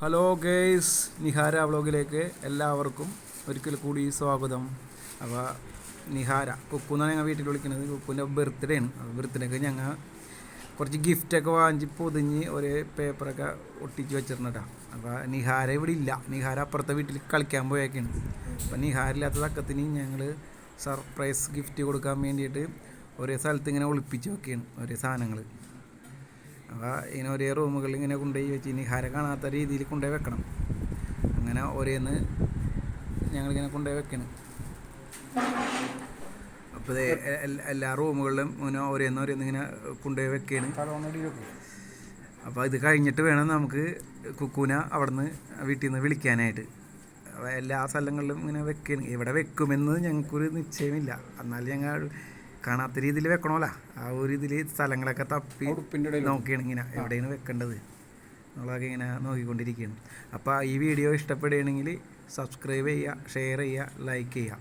Hello guys, Nihara വ്ളോഗിലേക്ക് എല്ലാവർക്കും ഒരിക്കൽ കൂടി സ്വാഗതം. അപ്പോൾ നിഹാര കുക്കുന്നാണ് ഞങ്ങൾ വീട്ടിൽ വിളിക്കുന്നത്. കുക്കുൻ്റെ ബർത്ത്ഡേ ആണ്. ബർത്ത്ഡേക്ക് ഞങ്ങൾ കുറച്ച് ഗിഫ്റ്റൊക്കെ വാങ്ങിച്ച് പൊതിഞ്ഞ് ഒരു പേപ്പറൊക്കെ ഒട്ടിച്ച് വെച്ചിരുന്നട്ടാ. അപ്പോൾ നിഹാര ഇവിടെ ഇല്ല. നിഹാര അപ്പുറത്തെ വീട്ടിൽ കളിക്കാൻ പോയേക്കാണ്. അപ്പോൾ നിഹാരില്ലാത്ത തക്കത്തിന് ഞങ്ങൾ സർപ്രൈസ് ഗിഫ്റ്റ് കൊടുക്കാൻ വേണ്ടിയിട്ട് ഒരേ സ്ഥലത്ത് ഇങ്ങനെ ഒളിപ്പിച്ച് വെക്കുകയാണ് ഒരേ സാധനങ്ങൾ. അപ്പോൾ ഇങ്ങനെ ഒരേ റൂമുകളിൽ ഇങ്ങനെ കൊണ്ടുപോയി വെച്ച് നിഹാര കാണാത്ത രീതിയിൽ കൊണ്ടുപോയി വെക്കണം. അങ്ങനെ ഒരേന്ന് ഞങ്ങളിങ്ങനെ കൊണ്ടുപോയി വെക്കണം. അപ്പോൾ എല്ലാ റൂമുകളിലും ഇങ്ങനെ ഓരോന്ന് ഇങ്ങനെ കൊണ്ടുപോയി വെക്കുകയാണ്. അപ്പോൾ ഇത് കഴിഞ്ഞിട്ട് വേണം നമുക്ക് കുക്കൂനെ അവിടുന്ന് വീട്ടിൽ നിന്ന് വിളിക്കാനായിട്ട്. അപ്പോൾ എല്ലാ സ്ഥലങ്ങളിലും ഇങ്ങനെ വെക്കുകയാണ്. എവിടെ വെക്കുമെന്ന് ഞങ്ങൾക്കൊരു നിശ്ചയമില്ല. എന്നാലും ഞങ്ങൾ കാണാത്ത രീതിയിൽ വെക്കണമല്ലോ. ആ ഒരു ഇതിൽ സ്ഥലങ്ങളൊക്കെ തപ്പി നോക്കിയാണ് ഇങ്ങനെ എവിടെയാണ് വെക്കേണ്ടത് എന്നുള്ളതൊക്കെ ഇങ്ങനെ നോക്കിക്കൊണ്ടിരിക്കുകയാണ്. അപ്പോൾ ഈ വീഡിയോ ഇഷ്ടപ്പെടുകയാണെങ്കിൽ സബ്സ്ക്രൈബ് ചെയ്യുക, ഷെയർ ചെയ്യുക, ലൈക്ക് ചെയ്യുക.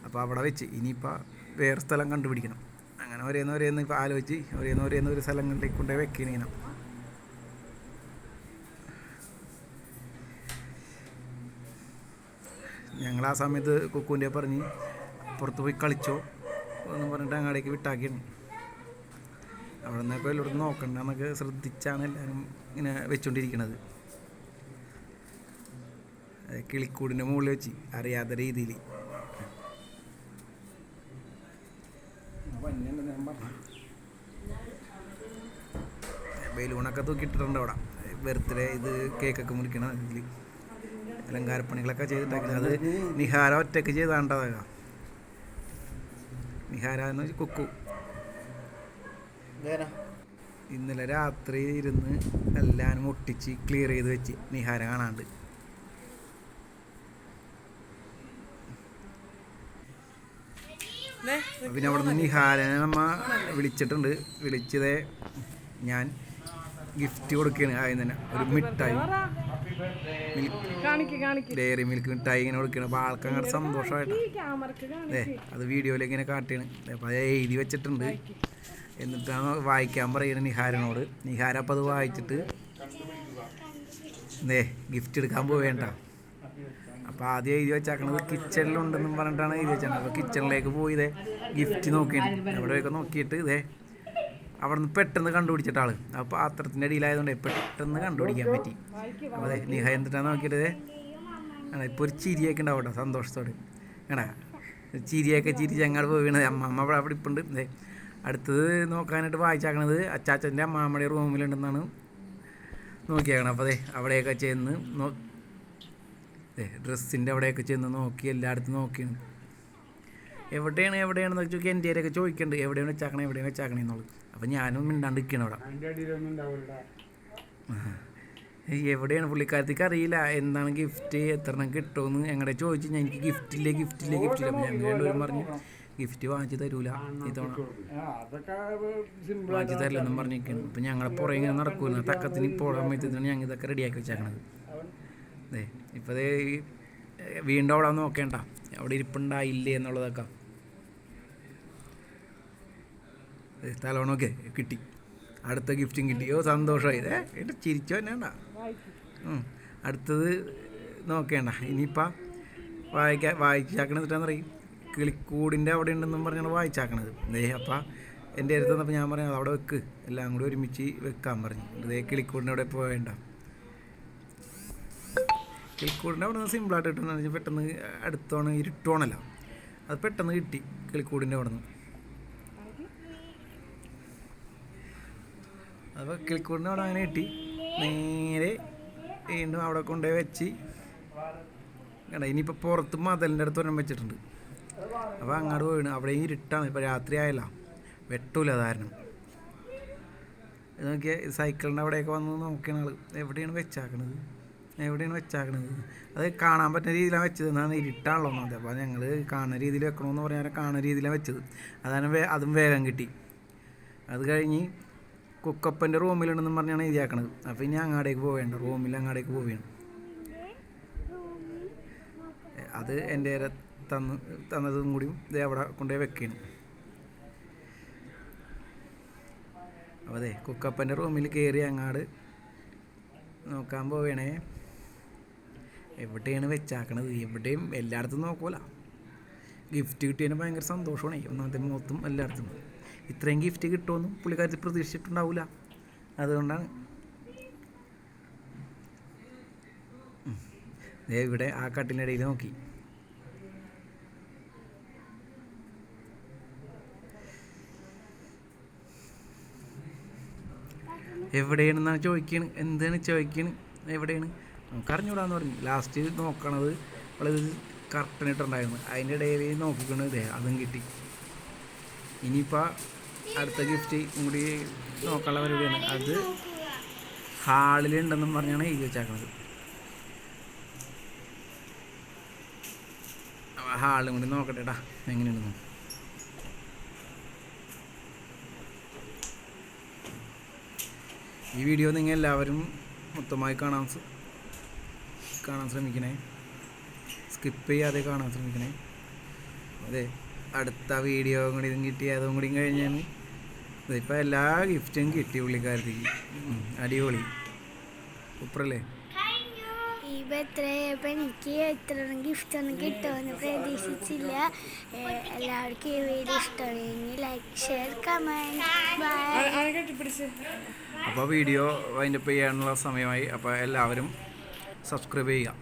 അപ്പോൾ അവിടെ വെച്ച് ഇനിയിപ്പോൾ വേറെ സ്ഥലം കണ്ടുപിടിക്കണം. അങ്ങനെ ഒരേന്ന് ഇപ്പോൾ ആലോചിച്ച് ഒരേന്ന് ഒരു സ്ഥലങ്ങളിലേക്ക് കൊണ്ടുപോയി വെക്കുകയാണ് ഇങ്ങനെ. ഞങ്ങൾ ആ സമയത്ത് കുക്കുവിൻ്റെ പറഞ്ഞ് പുറത്ത് പോയി കളിച്ചോ എന്ന് പറഞ്ഞിട്ട് അങ്ങോട്ടേക്ക് വിട്ടാക്കിയാണ്. അവിടെ നിന്നപ്പോൾ എല്ലായിടത്തും നോക്കണ്ട എന്നൊക്കെ ശ്രദ്ധിച്ചാണ് എല്ലാവരും ഇങ്ങനെ വെച്ചുകൊണ്ടിരിക്കണത്. കിളിക്കൂടിൻ്റെ മുകളിൽ വെച്ച് അറിയാത്ത രീതിയിൽ. ബലൂണൊക്കെ തൂക്കിയിട്ടിട്ടുണ്ട് അവിടെ. ബർത്ത്ഡേ ഇത് കേക്കൊക്കെ മുറിക്കണ ഇതിൽ അലങ്കാരപ്പണികളൊക്കെ ചെയ്തിട്ടാക്കുന്നത്. അത് നിഹാര ഒറ്റയ്ക്ക് ചെയ്താണ്ടതാ. നിഹാര എന്ന് വെച്ചാൽ കുക്കു. ഇന്നലെ രാത്രി ഇരുന്ന് എല്ലാം ഒട്ടിച്ച് ക്ലിയർ ചെയ്ത് വെച്ച് നിഹാര കാണാണ്ട്. പിന്നെ അവിടെ നിന്ന് നിഹാരനെ നമ്മ വിളിച്ചിട്ടുണ്ട്. വിളിച്ചതേ ഞാൻ ഗിഫ്റ്റ് കൊടുക്കുകയാണ്. ആദ്യം തന്നെ ഒരു മിഠായി, ഡയറി മിൽക്ക് മിഠായി ഇങ്ങനെ കൊടുക്കുകയാണ്. അപ്പോൾ ആൾക്ക് അങ്ങനെ സന്തോഷമായിട്ട് അത് വീഡിയോയിലേക്ക് ഇങ്ങനെ കാട്ടിയാണ്. അപ്പോൾ അത് എഴുതി വെച്ചിട്ടുണ്ട്. എന്നിട്ടാണ് വായിക്കാൻ പറയുന്നത് നിഹാരനോട്. നിഹാര അപ്പോൾ അത് വായിച്ചിട്ട് ഗിഫ്റ്റ് എടുക്കാൻ പോവേണ്ട. അപ്പോൾ ആദ്യം എഴുതി വെച്ചാക്കണത് കിച്ചണിലുണ്ടെന്നും പറഞ്ഞിട്ടാണ് എഴുതി വെച്ചത്. അപ്പോൾ കിച്ചണിലേക്ക് പോയി ഗിഫ്റ്റ് നോക്കിയാണ്. എവിടെയൊക്കെ നോക്കിയിട്ട് അവിടെ നിന്ന് പെട്ടെന്ന് കണ്ടുപിടിച്ചിട്ട് ആൾ ആ പാത്രത്തിൻ്റെ അടിയിലായതുകൊണ്ട് പെട്ടെന്ന് കണ്ടുപിടിക്കാൻ പറ്റി. അപ്പോൾ നിഹ എന്നിട്ടാണ് നോക്കിയിട്ട് ഇപ്പോൾ ഒരു ചിരിയൊക്കെ ഉണ്ടാവും കേട്ടോ, സന്തോഷത്തോട് ഏടാ ചിരിയൊക്കെ ചിരിച്ച് അങ്ങോട്ട് പോയി വീണത്. അമ്മമ്മ അവിടെ ഇപ്പുണ്ട്. അടുത്തത് നോക്കാനായിട്ട് വായിച്ചാക്കണത് അച്ചാച്ചൻ്റെ അമ്മാമ്മയുടെ റൂമിലുണ്ടെന്നാണ് നോക്കിയാക്കണം. അപ്പോൾ അവിടെയൊക്കെ ചെന്ന് ഡ്രസ്സിൻ്റെ അവിടെയൊക്കെ ചെന്ന് നോക്കി എല്ലായിടത്തും നോക്കിയാണ്. എവിടെയാണെന്ന് ചോദിച്ചാൽ എൻ്റെ ഒക്കെ ചോദിക്കുന്നുണ്ട്, എവിടെയാണ് വെച്ചാക്കണേ എന്നുള്ളത്. അപ്പം ഞാനും മിണ്ടാണ്ട് നിൽക്കണം അവിടെ. എവിടെയാണ് പുള്ളിക്കാരത്തേക്ക് അറിയില്ല എന്താണ് ഗിഫ്റ്റ്, എത്ര എണ്ണം കിട്ടുമെന്ന് ഞങ്ങളുടെ ചോദിച്ചു. ഞാൻ എനിക്ക് ഗിഫ്റ്റില്ല. അപ്പം ഞങ്ങൾ രണ്ടുപേരും പറഞ്ഞു ഗിഫ്റ്റ് വാങ്ങിച്ച് തരൂല, ഇത്തവണ വാങ്ങിച്ച് തരില്ലെന്നും പറഞ്ഞിരിക്കുന്നു. അപ്പം ഞങ്ങളെ പുറകെ ഇങ്ങനെ നടക്കുമല്ലോ, തക്കത്തിന് പോകാൻ സമയത്താണ് ഞങ്ങൾ ഇതൊക്കെ റെഡിയാക്കി വെച്ചേക്കണത്. ഇപ്പോൾ വീണ്ടും അവിടെ നോക്കേണ്ട അവിടെ ഇരിപ്പുണ്ടായില്ലേ എന്നുള്ളതൊക്കെ. തലോണമൊക്കെ കിട്ടി, അടുത്ത ഗിഫ്റ്റും കിട്ടി. സന്തോഷമായി. എന്നിട്ട് ചിരിച്ചു തന്നെയണ്ട. അടുത്തത് നോക്കേണ്ട. ഇനിയിപ്പോൾ വായിച്ചാക്കണെന്നിട്ടാന്ന് പറയും കിളിക്കൂടിൻ്റെ അവിടെ ഉണ്ടെന്നും പറഞ്ഞാണ് വായിച്ചാക്കണത്. അപ്പോൾ എൻ്റെ അടുത്ത് വന്നപ്പോൾ ഞാൻ പറഞ്ഞു അവിടെ വെക്ക്, എല്ലാം കൂടി ഒരുമിച്ച് വെക്കാൻ പറഞ്ഞു. കിളിക്കൂടിൻ്റെ അവിടെ പോവേണ്ട. കിളിക്കൂടിൻ്റെ അവിടെ നിന്ന് സിമ്പിളായിട്ട് കിട്ടുന്ന പെട്ടെന്ന് അടുത്തോണം ഇരുട്ടോണല്ല, അത് പെട്ടെന്ന് കിട്ടി കിളിക്കൂടിൻ്റെ അവിടെ നിന്ന്. അപ്പോൾ കിളിക്കൂടിൻ്റെ അവിടെ അങ്ങനെ കിട്ടി. നേരെ വീണ്ടും അവിടെ കൊണ്ടുപോയി വെച്ച് കേട്ടോ. ഇനിയിപ്പോൾ പുറത്ത് മതലിൻ്റെ അടുത്ത് ഒരെണ്ണം വെച്ചിട്ടുണ്ട്. അപ്പോൾ അങ്ങോട്ട് പോയിണ്. അവിടെയും ഇരുട്ടാണ്, ഇപ്പോൾ രാത്രി ആയല്ല, വെട്ടൂല കാരണം. നോക്കിയാൽ സൈക്കിളിൻ്റെ അവിടെയൊക്കെ വന്ന് നോക്കിയാണ് ആൾ എവിടെയാണ് വെച്ചാക്കണത്. അത് കാണാൻ പറ്റുന്ന രീതിയിലാണ് വെച്ചത്. എന്നാണ് ഇരുട്ടാണല്ലോ ഒന്നാമത്. അപ്പോൾ ഞങ്ങൾ കാണുന്ന രീതിയിൽ വെക്കണമെന്ന് പറഞ്ഞാൽ കാണുന്ന രീതിയിലാണ് വെച്ചത്. അതും വേഗം കിട്ടി. അത് കഴിഞ്ഞ് കുക്കപ്പൻ്റെ റൂമിലുണ്ടെന്നും പറഞ്ഞാണ് എഴുതിയാക്കണത്. അപ്പോൾ ഇനി അങ്ങാടേക്ക് പോവേണ്ട, അങ്ങാടേക്ക് പോവുകയാണ്. അത് എൻ്റെ തന്നതും കൂടിയും അവിടെ കൊണ്ടുപോയി വെക്കുകയാണ്. അപ്പോൾ കുക്കപ്പൻ്റെ റൂമിൽ കയറി അങ്ങാട് നോക്കാൻ പോവേണേ. എവിടെയാണ് വെച്ചാക്കണത്? എവിടെയും എല്ലായിടത്തും നോക്കൂല. ഗിഫ്റ്റ് കിട്ടിയതിന് ഭയങ്കര സന്തോഷമാണ്. ഒന്നാമത്തെ മൊത്തം എല്ലായിടത്തും ഇത്രയും ഗിഫ്റ്റ് കിട്ടുമെന്നും പുള്ളിക്കാരത്തിൽ പ്രതീക്ഷിച്ചിട്ടുണ്ടാവില്ല. അതുകൊണ്ടാണ് ഇവിടെ ആ കട്ടിലിനിടയിൽ നോക്കി. എവിടെയാണെന്നാണ് ചോദിക്കണ്. എന്താണ് ചോദിക്കണ്? എവിടെയാണ്? നമുക്ക് അറിഞ്ഞൂടാന്ന് പറഞ്ഞു. ലാസ്റ്റ് നോക്കണത് അവളത് കർട്ടൻ ഇട്ടുണ്ടായിരുന്നു. അതിൻ്റെ ഇടയിൽ നോക്കിക്കണത് അതും കിട്ടി. ഇനിയിപ്പോൾ അടുത്ത ഗിഫ്റ്റ് കൂടി നോക്കാനുള്ള പരിപാടിയാണ്. അത് ഹാളിലുണ്ടെന്നും പറഞ്ഞാണ് എഴുതി വെച്ചേക്കണത്. ഹാളും കൂടി നോക്കട്ടെ ഏട്ടാ എങ്ങനെയുണ്ടെന്ന്. ഈ വീഡിയോ നിങ്ങൾ എല്ലാവരും മൊത്തമായി കാണാൻ ശ്രമിക്കണേ. സ്കിപ്പ് ചെയ്യാതെ കാണാൻ ശ്രമിക്കണേ. അതെ, അടുത്ത വീഡിയോ കൂടി കിട്ടി. അതും കൂടി കഴിഞ്ഞാൽ ഇതിപ്പോൾ എല്ലാ ഗിഫ്റ്റും കിട്ടി പുള്ളിക്കാരത്തേക്ക്. അടിപൊളി, സൂപ്പറല്ലേ? ഈ ബർത്ത്ഡേ എനിക്ക് ഇത്ര ഗിഫ്റ്റൊന്നും കിട്ടുമെന്ന് പ്രതീക്ഷിച്ചില്ല. എല്ലാവർക്കും ഈ വീഡിയോ ഇഷ്ടമാണെങ്കിൽ ലൈക്ക്, ഷെയർ, കമൻറ്റ്. ബൈ. അപ്പോൾ വീഡിയോ വൈൻഡപ്പ് ചെയ്യാനുള്ള സമയമായി. അപ്പോൾ എല്ലാവരും സബ്സ്ക്രൈബ് ചെയ്യുക.